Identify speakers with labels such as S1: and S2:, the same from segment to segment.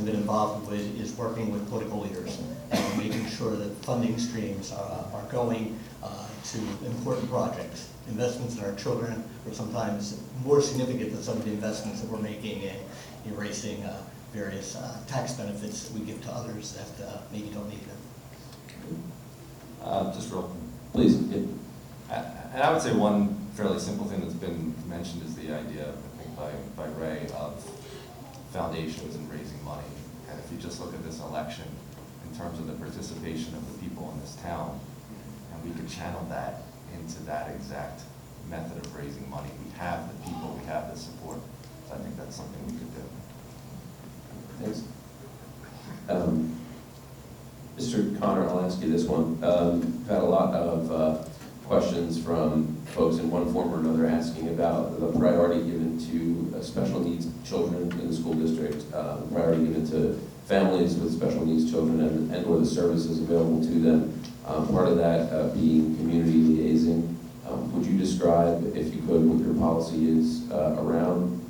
S1: and been involved with is working with political leaders and making sure that funding streams are going to important projects. Investments in our children are sometimes more significant than some of the investments that we're making in erasing various tax benefits that we give to others that maybe don't need them.
S2: Just real, please. And I would say one fairly simple thing that's been mentioned is the idea, I think, by Ray, of foundations and raising money. And if you just look at this election in terms of the participation of the people in this town, and we could channel that into that exact method of raising money. We have the people, we have the support. So I think that's something we could do.
S3: Thanks. Mr. Connor, I'll ask you this one. We've had a lot of questions from folks in one form or another asking about the priority given to special needs children in the school district, priority given to families with special needs children and or the services available to them. Part of that being community liaising. Would you describe, if you could, what your policy is around,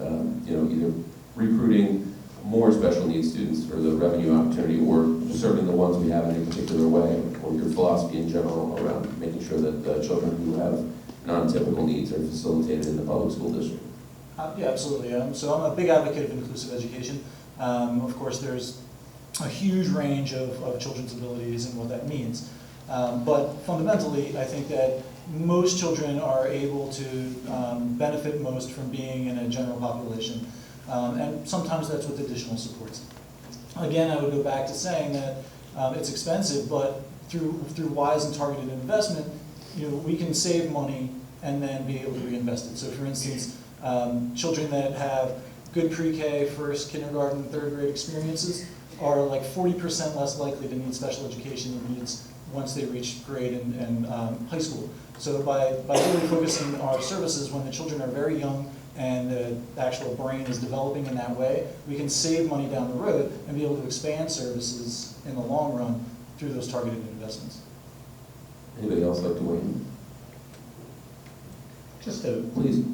S3: either recruiting more special needs students for the revenue opportunity or serving the ones we have in a particular way, or your philosophy in general around making sure that the children who have non-typical needs are facilitated in the public school district?
S4: Yeah, absolutely. So I'm a big advocate of inclusive education. Of course, there's a huge range of children's abilities and what that means. But fundamentally, I think that most children are able to benefit most from being in a general population. And sometimes that's with additional supports. Again, I would go back to saying that it's expensive, but through wise and targeted investment, we can save money and then be able to reinvest it. So for instance, children that have good pre-K, first, kindergarten, third grade experiences are like 40% less likely to need special education needs once they reach grade and high school. So by really focusing our services when the children are very young and the actual brain is developing in that way, we can save money down the road and be able to expand services in the long run through those targeted investments.
S3: Anybody else like to weigh in?
S1: Just to,
S3: please.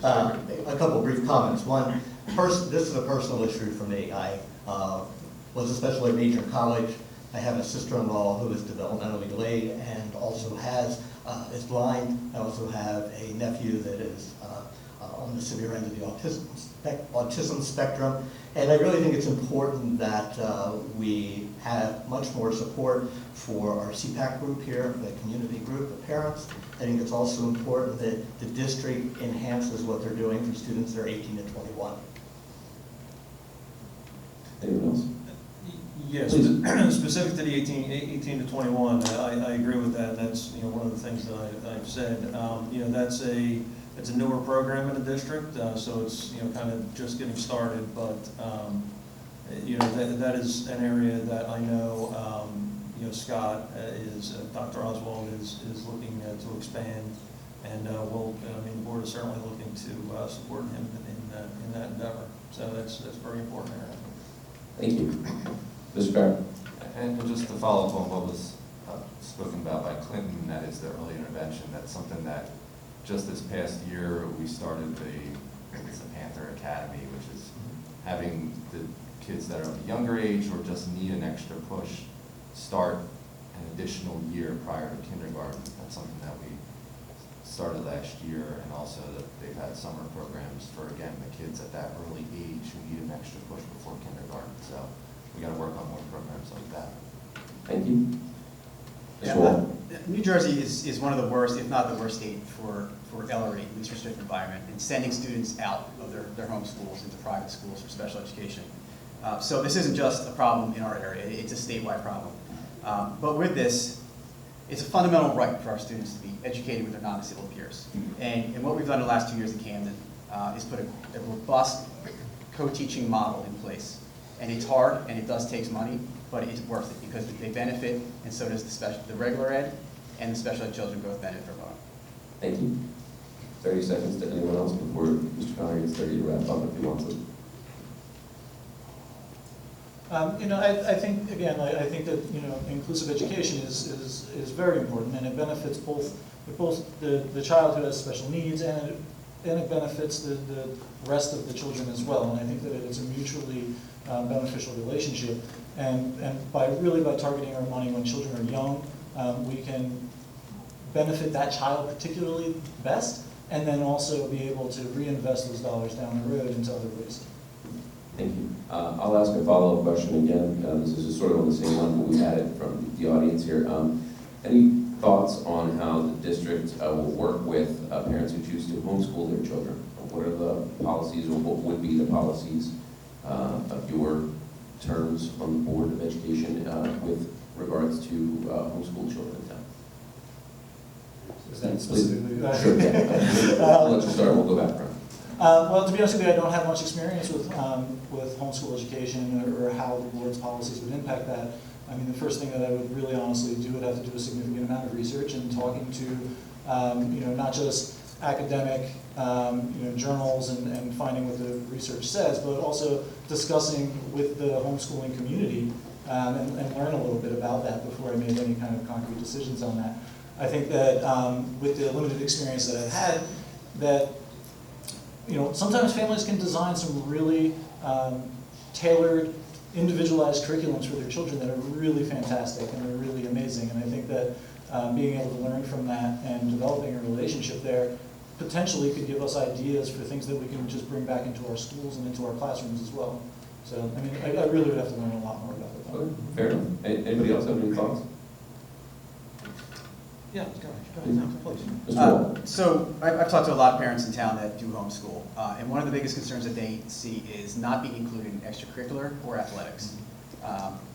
S1: A couple of brief comments. One, this is a personal issue for me. I was a special ed major in college. I have a sister-in-law who is developmentally delayed and also is blind. I also have a nephew that is on the severe end of the autism spectrum. And I really think it's important that we have much more support for our CPAC group here, the community group, the parents. I think it's also important that the district enhances what they're doing for students that are 18 to 21.
S3: Anyone else?
S5: Yes, specific to the 18 to 21, I agree with that. That's one of the things that I've said. It's a newer program in the district, so it's kind of just getting started. But that is an area that I know Scott Dr. Oswald is looking to expand, and the board is certainly looking to support him in that endeavor. So that's a very important area.
S3: Thank you. Mr. Barrett.
S2: And just to follow up on what was spoken about by Clinton, that is the early intervention. That's something that just this past year we started the Panther Academy, which is having the kids that are of a younger age or just need an extra push start an additional year prior to kindergarten. That's something that we started last year, and also that they've had summer programs for, again, the kids at that early age who need an extra push before kindergarten. So we got to work on more programs like that.
S3: Thank you.
S6: Yeah, New Jersey is one of the worst, if not the worst state for LRE, least restricted environment, and sending students out of their home schools into private schools for special education. So this isn't just a problem in our area, it's a statewide problem. But with this, it's a fundamental right for our students to be educated with their non-disabled peers. And what we've done in the last 2 years in Camden is put a robust co-teaching model in place. And it's hard, and it does take money, but it's worth it because they benefit, and so does the regular ed and the special ed children both benefit from it.
S3: Thank you. 30 seconds to anyone else before Mr. Connor gets ready to wrap up if he wants to.
S4: I think that inclusive education is very important, and it benefits both the child who has special needs and it and it benefits the rest of the children as well. And I think that it's a mutually beneficial relationship. And by targeting our money when children are young, we can benefit that child particularly best, and then also be able to reinvest those dollars down the road into other ways.
S3: Thank you. I'll ask a follow-up question again. This is sort of on the same line, but we had it from the audience here. Any thoughts on how the district will work with parents who choose to homeschool their children? What are the policies, or what would be the policies of your terms on the Board of Education with regards to homeschool children in town?
S4: Is that specifically?
S3: Sure, yeah. Let's just start, we'll go back around.
S4: Well, to be honest with you, I don't have much experience with homeschool education or how the board's policies would impact that. I mean, the first thing that I would really honestly do would have to do a significant amount of research and talking to, not just academic, journals and finding what the research says, but also discussing with the homeschooling community and learn a little bit about that before I made any kind of concrete decisions on that. I think that with the limited experience that I've had, that sometimes families can design some really tailored, individualized curriculums for their children that are really fantastic and are really amazing. And I think that being able to learn from that and developing a relationship there potentially could give us ideas for things that we can just bring back into our schools and into our classrooms as well. So, I mean, I really would have to learn a lot more about it.
S3: Okay, fair enough. Anybody else have any thoughts?
S5: Yeah, go ahead, please.
S3: Mr. Wall?
S6: So I've talked to a lot of parents in town that do homeschool, and one of the biggest concerns that they see is not being included in extracurricular or athletics.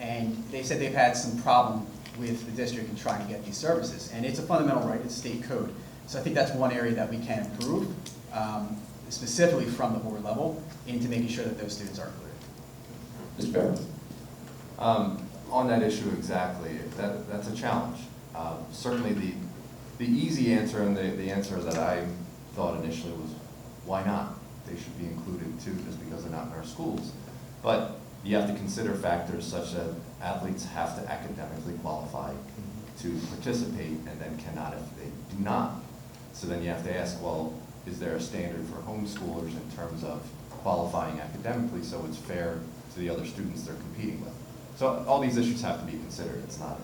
S6: And they said they've had some problem with the district in trying to get these services, and it's a fundamental right, it's state code. So I think that's one area that we can improve, specifically from the board level, into making sure that those students are included.
S3: Mr. Barrett?
S2: On that issue exactly, that's a challenge. Certainly the easy answer and the answer that I thought initially was, why not? They should be included too, just because they're not in our schools. But you have to consider factors such that athletes have to academically qualify to participate and then cannot if they do not. So then you have to ask, well, is there a standard for homeschoolers in terms of qualifying academically so it's fair to the other students they're competing with? So all these issues have to be considered. It's not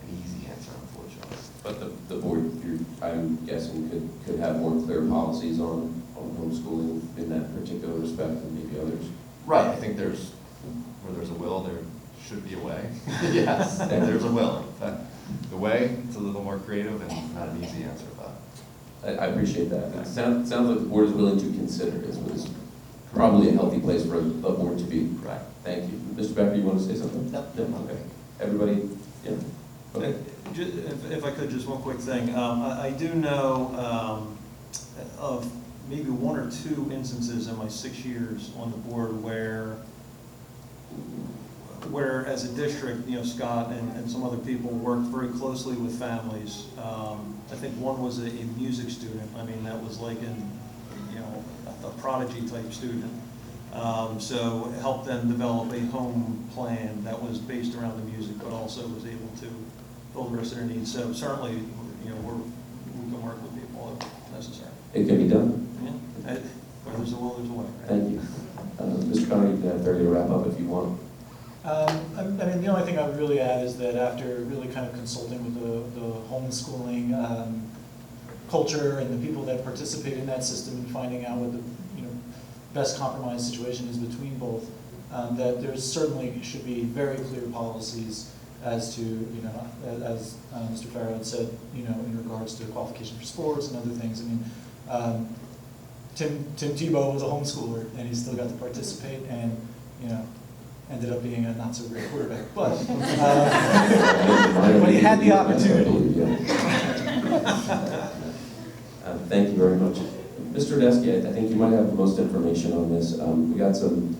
S2: an easy answer, unfortunately.
S3: But the board, I'm guessing, could have more clear policies on homeschooling in that particular respect than maybe others.
S2: Right, I think where there's a will, there should be a way. Yes, there's a will. But the way, it's a little more creative and not an easy answer, but.
S3: I appreciate that. It sounds like the board is willing to consider it. It's probably a healthy place for a board to be.
S2: Right.
S3: Thank you. Mr. Becker, you want to say something?
S1: No.
S3: Okay. Everybody? Yeah. Okay.
S5: If I could, just one quick thing. I do know of maybe one or two instances in my 6 years on the board where as a district, Scott and some other people worked very closely with families. I think one was a music student. I mean, that was like a prodigy type student. So helped them develop a home plan that was based around the music, but also was able to fill the rest of their needs. So certainly, we can work with people if necessary.
S3: It can be done.
S5: Yeah. Where there's a will, there's a way. Right?
S3: Thank you. Mr. Connor, you can have 30 to wrap up if you want.
S4: I mean, the only thing I would really add is that after really kind of consulting with the homeschooling culture and the people that participate in that system and finding out what the best compromise situation is between both, that there certainly should be very clear policies as to, as Mr. Farrow had said, in regards to qualification for sports and other things. I mean, Tim Tebow was a homeschooler and he still got to participate and, ended up being a not so great quarterback, but he had the opportunity.
S3: Thank you very much. Mr. Radesky, I think you might have the most information on this. We got some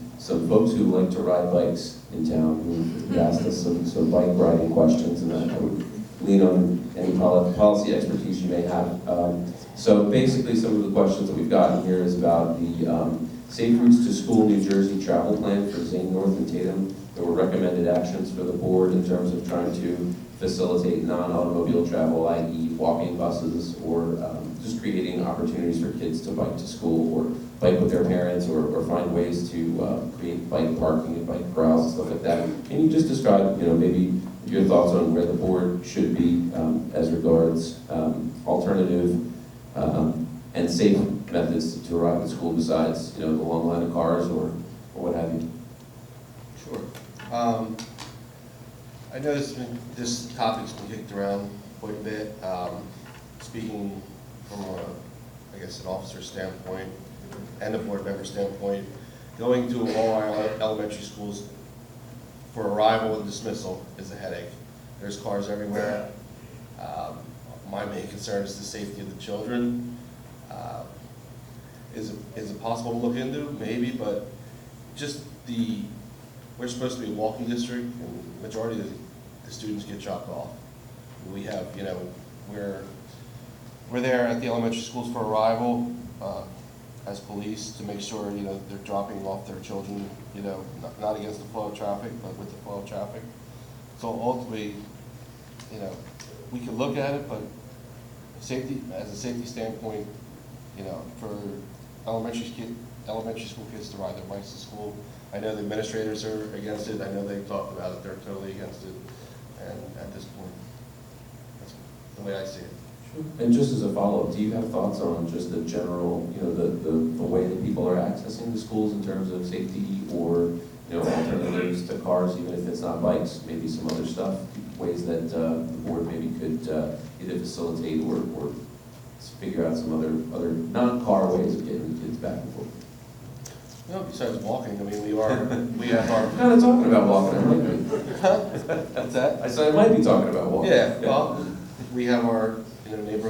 S3: folks who like to ride bikes in town who asked us some bike riding questions, and I would lean on any policy expertise you may have. So basically some of the questions that we've gotten here is about the Safe Routes to School New Jersey travel plan for Zane North and Tatum. There were recommended actions for the board in terms of trying to facilitate non-automobile travel, i.e. walking buses or just creating opportunities for kids to bike to school or bike with their parents or find ways to create bike parking and bike corrals and stuff like that. Can you just describe, maybe your thoughts on where the board should be as regards alternative and safe methods to arrive at school besides, the long line of cars or what have you?
S7: Sure. I know this topic's been kicked around quite a bit. Speaking from an officer standpoint and a board member standpoint, going to all our elementary schools for arrival and dismissal is a headache. There's cars everywhere. My main concern is the safety of the children. Is it possible to look into? Maybe, but just we're supposed to be a walking district, and the majority of the students get dropped off. We have, we're there at the elementary schools for arrival as police to make sure, they're dropping off their children, not against the flow of traffic, but with the flow of traffic. So ultimately, we can look at it, but as a safety standpoint, for elementary school kids to ride their bikes to school, I know the administrators are against it. I know they've talked about it. They're totally against it. And at this point, that's the way I see it.
S3: And just as a follow-up, do you have thoughts on just the general, the way that people are accessing the schools in terms of safety or, alternatives to cars, even if it's not bikes, maybe some other stuff, ways that the board maybe could either facilitate or figure out some other non-car ways of getting the kids back and forth?
S7: No, besides walking, we have our.
S3: I'm kind of talking about walking, I might be.
S7: What's that?
S3: I said I might be talking about walking.
S7: Yeah, well, we have our, neighborhood